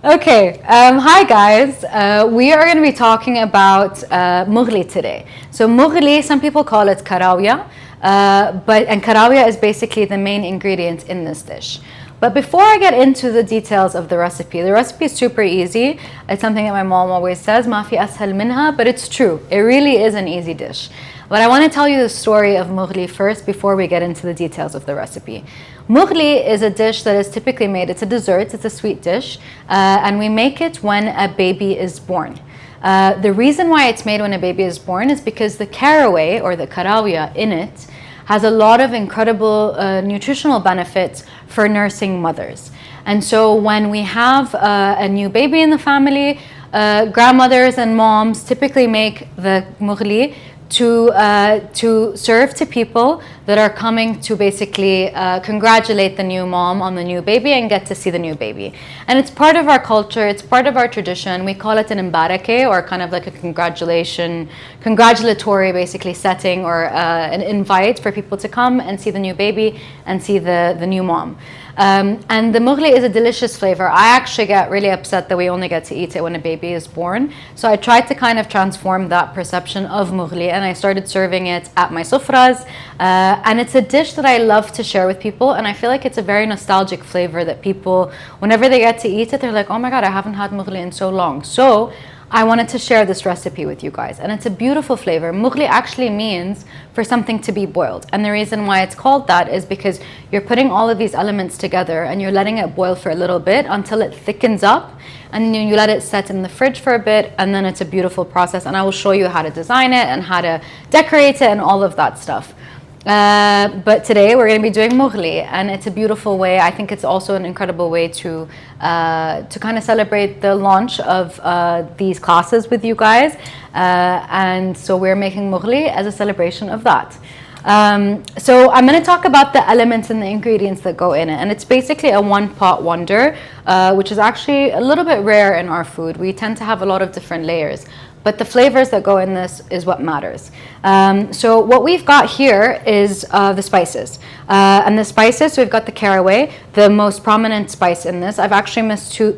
Okay, hi guys. We are going to be talking about Mughli today. So Mughli, some people call it caraway, and caraway is basically the main ingredient in this dish. But before I get into the details of the recipe is super easy. It's something that my mom always says, "Ma fi ashal minha," but it's true. It really is an easy dish. But I want to tell you the story of Mughli first before we get into the details of the recipe. Mughli is a dish that is typically made, it's a dessert, it's a sweet dish, and we make it when a baby is born. The reason why it's made when a baby is born is because the caraway or the carawaya in it has a lot of incredible nutritional benefits for nursing mothers. And so when we have a new baby in the family, grandmothers and moms typically make the mughli to serve to people that are coming to basically congratulate the new mom on the new baby and get to see the new baby. And it's part of our culture, it's part of our tradition. We call it an imbarake, or kind of like a congratulatory basically setting, or an invite for people to come and see the new baby and see the new mom. And the mughli is a delicious flavor. I actually get really upset that we only get to eat it when a baby is born. So I tried to kind of transform that perception of mughli, and I started serving it at my sufras. And it's a dish that I love to share with people, and I feel like it's a very nostalgic flavor that people, whenever they get to eat it, they're like, oh my God, I haven't had mughli in so long. So I wanted to share this recipe with you guys, and it's a beautiful flavor. Mughli actually means for something to be boiled, and the reason why it's called that is because you're putting all of these elements together and you're letting it boil for a little bit until it thickens up, and then you let it set in the fridge for a bit, and then it's a beautiful process. And I will show you how to design it and how to decorate it and all of that stuff. But today we're going to be doing mughli, and it's a beautiful way. I think it's also an incredible way to kind of celebrate the launch of these classes with you guys, and so we're making mughli as a celebration of that. So I'm going to talk about the elements and the ingredients that go in it, and it's basically a one pot wonder, which is actually a little bit rare in our food. We tend to have a lot of different layers, but the flavors that go in this is what matters. So what we've got here is the spices. And the spices, so we've got the caraway, the most prominent spice in this. I've actually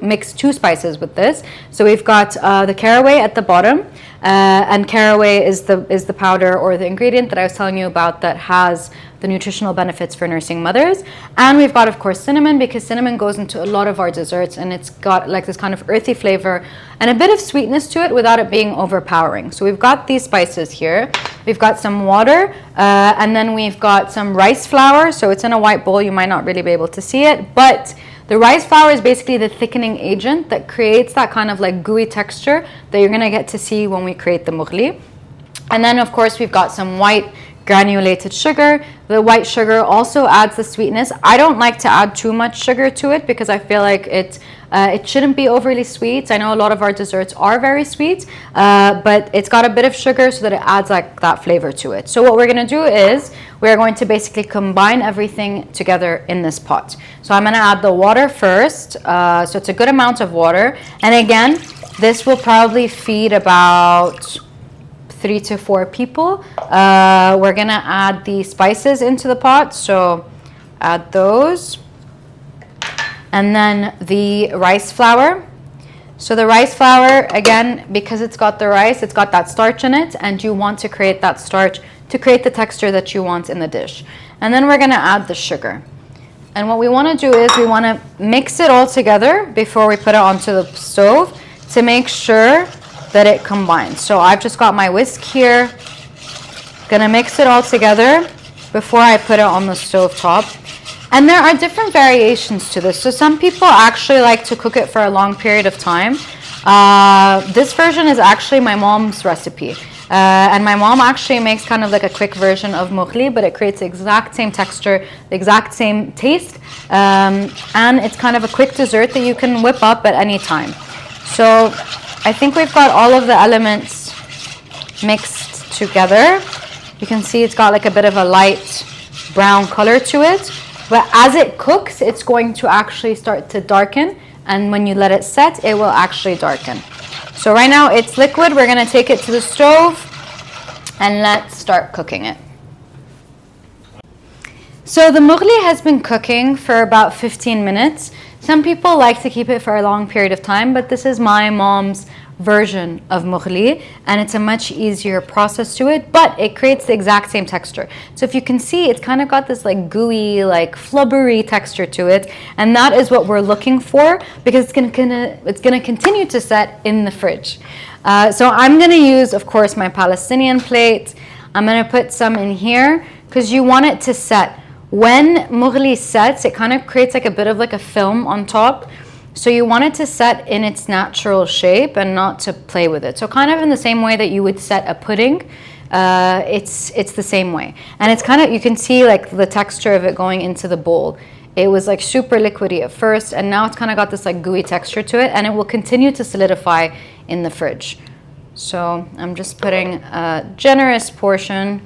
mixed two spices with this. So we've got the caraway at the bottom, and caraway is the powder or the ingredient that I was telling you about that has the nutritional benefits for nursing mothers. And we've got, of course, cinnamon, because cinnamon goes into a lot of our desserts, and it's got like this kind of earthy flavor and a bit of sweetness to it without it being overpowering. So we've got these spices here. We've got some water, and then we've got some rice flour. So it's in a white bowl. You might not really be able to see it, but the rice flour is basically the thickening agent that creates that kind of like gooey texture that you're gonna get to see when we create the mughli. And then, of course, we've got some white granulated sugar. The white sugar also adds the sweetness. I don't like to add too much sugar to it because I feel like it shouldn't be overly sweet. I know a lot of our desserts are very sweet, but it's got a bit of sugar so that it adds like that flavor to it. So what we're going to do is we're going to basically combine everything together in this pot. So I'm going to add the water first. So it's a good amount of water. And again, this will probably feed about 3 to 4 people. We're gonna add the spices into the pot, so add those. And then the rice flour. So the rice flour, again, because it's got the rice, it's got that starch in it, and you want to create that starch to create the texture that you want in the dish. And then we're gonna add the sugar. And what we wanna do is we wanna mix it all together before we put it onto the stove to make sure that it combines. So I've just got my whisk here, gonna mix it all together before I put it on the stove top. And there are different variations to this. So some people actually like to cook it for a long period of time. This version is actually my mom's recipe. And my mom actually makes kind of like a quick version of mughli, but it creates the exact same texture, the exact same taste. And it's kind of a quick dessert that you can whip up at any time. So I think we've got all of the elements mixed together. You can see it's got like a bit of a light brown color to it. But as it cooks, it's going to actually start to darken. And when you let it set, it will actually darken. So right now it's liquid. We're going to take it to the stove and let's start cooking it. So the mughli has been cooking for about 15 minutes. Some people like to keep it for a long period of time, but this is my mom's version of mughli, and it's a much easier process to it, but it creates the exact same texture. So if you can see, it's kind of got this like gooey, like flubbery texture to it, and that is what we're looking for, because it's gonna continue to set in the fridge. So I'm gonna use, of course, my Palestinian plate. I'm gonna put some in here because you want it to set. When mughli sets, it kind of creates like a bit of like a film on top. So you want it to set in its natural shape and not to play with it. So kind of in the same way that you would set a pudding, it's the same way. And it's kind of, you can see like the texture of it going into the bowl. It was like super liquidy at first, and now it's kind of got this like gooey texture to it, and it will continue to solidify in the fridge. So I'm just putting a generous portion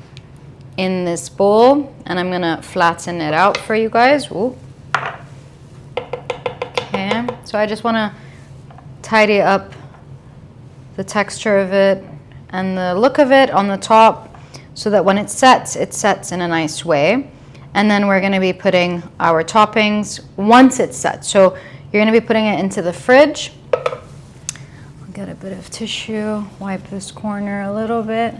in this bowl, and I'm gonna flatten it out for you guys. Ooh. Okay, so I just want to tidy up the texture of it and the look of it on the top, so that when it sets in a nice way. And then we're going to be putting our toppings once it's set. So you're going to be putting it into the fridge. I'll get a bit of tissue, wipe this corner a little bit.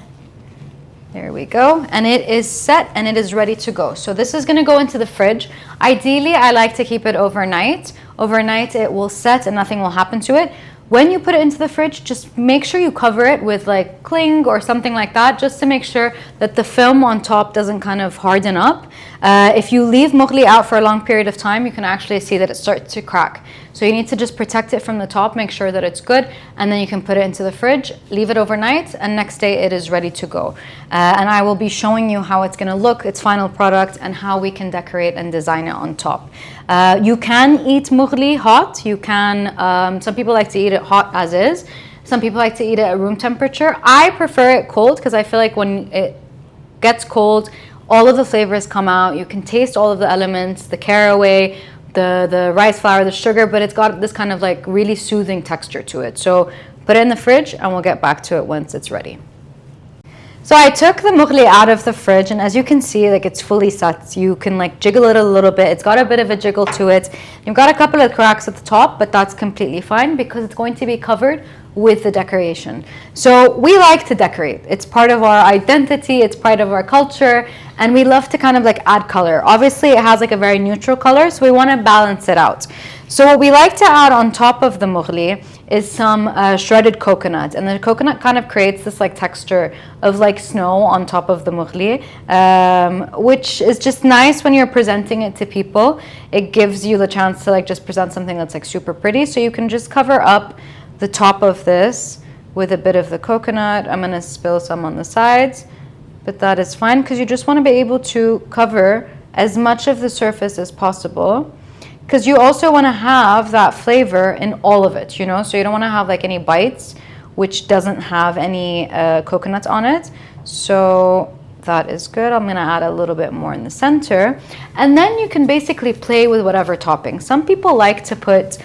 There we go. And it is set and it is ready to go. So this is going to go into the fridge. Ideally, I like to keep it overnight. Overnight, it will set and nothing will happen to it. When you put it into the fridge, just make sure you cover it with like cling or something like that, just to make sure that the film on top doesn't kind of harden up. If you leave mughli out for a long period of time, you can actually see that it starts to crack. So you need to just protect it from the top, make sure that it's good, and then you can put it into the fridge, leave it overnight, and next day it is ready to go. And I will be showing you how it's going to look, its final product, and how we can decorate and design it on top. You can eat mughli hot. You can, some people like to eat it hot as is. Some people like to eat it at room temperature. I prefer it cold because I feel like when it gets cold, all of the flavors come out. You can taste all of the elements, the caraway, the rice flour, the sugar, but it's got this kind of like really soothing texture to it. So put it in the fridge and we'll get back to it once it's ready. So I took the mughli out of the fridge, and as you can see, like it's fully set. You can like jiggle it a little bit. It's got a bit of a jiggle to it. You've got a couple of cracks at the top, but that's completely fine because it's going to be covered with the decoration. So we like to decorate. It's part of our identity, it's part of our culture, and we love to kind of like add color. Obviously it has like a very neutral color, so we want to balance it out. So what we like to add on top of the mughli is some shredded coconut, and the coconut kind of creates this like texture of like snow on top of the mughli, which is just nice when you're presenting it to people. It gives you the chance to like just present something that's like super pretty. So you can just cover up the top of this with a bit of the coconut. I'm going to spill some on the sides, but that is fine because you just want to be able to cover as much of the surface as possible, because you also want to have that flavor in all of it, you know, so you don't want to have like any bites which doesn't have any coconut on it. So that is good. I'm going to add a little bit more in the center, and then you can basically play with whatever topping. Some people like to put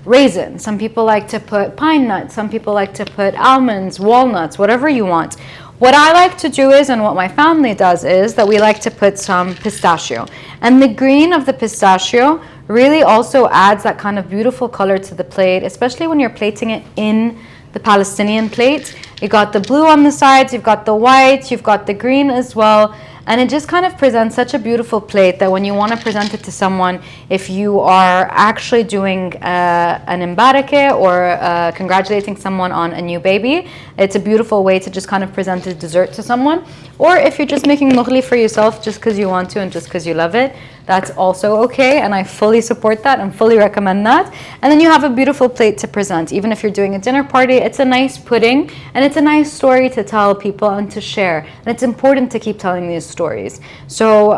raisins, some people like to put pine nuts, some people like to put almonds, walnuts, whatever you want. What I like to do is, and what my family does is, that we like to put some pistachio. And the green of the pistachio really also adds that kind of beautiful color to the plate, especially when you're plating it in the Palestinian plate. You got the blue on the sides, you've got the white, you've got the green as well. And it just kind of presents such a beautiful plate that when you want to present it to someone, if you are actually doing an imbarake or congratulating someone on a new baby, it's a beautiful way to just kind of present a dessert to someone. Or if you're just making mughli for yourself just because you want to and just because you love it, that's also okay, and I fully support that and fully recommend that. And then you have a beautiful plate to present. Even if you're doing a dinner party, it's a nice pudding and it's a nice story to tell people and to share. And it's important to keep telling these stories. So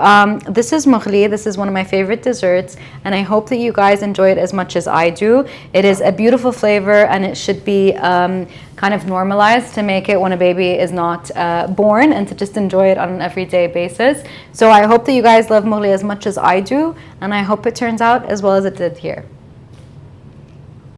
this is mughli. This is one of my favorite desserts, and I hope that you guys enjoy it as much as I do. It is a beautiful flavor, and it should be kind of normalized to make it when a baby is not born, and to just enjoy it on an everyday basis. So I hope that you guys love mughli as much as I do, and I hope it turns out as well as it did here.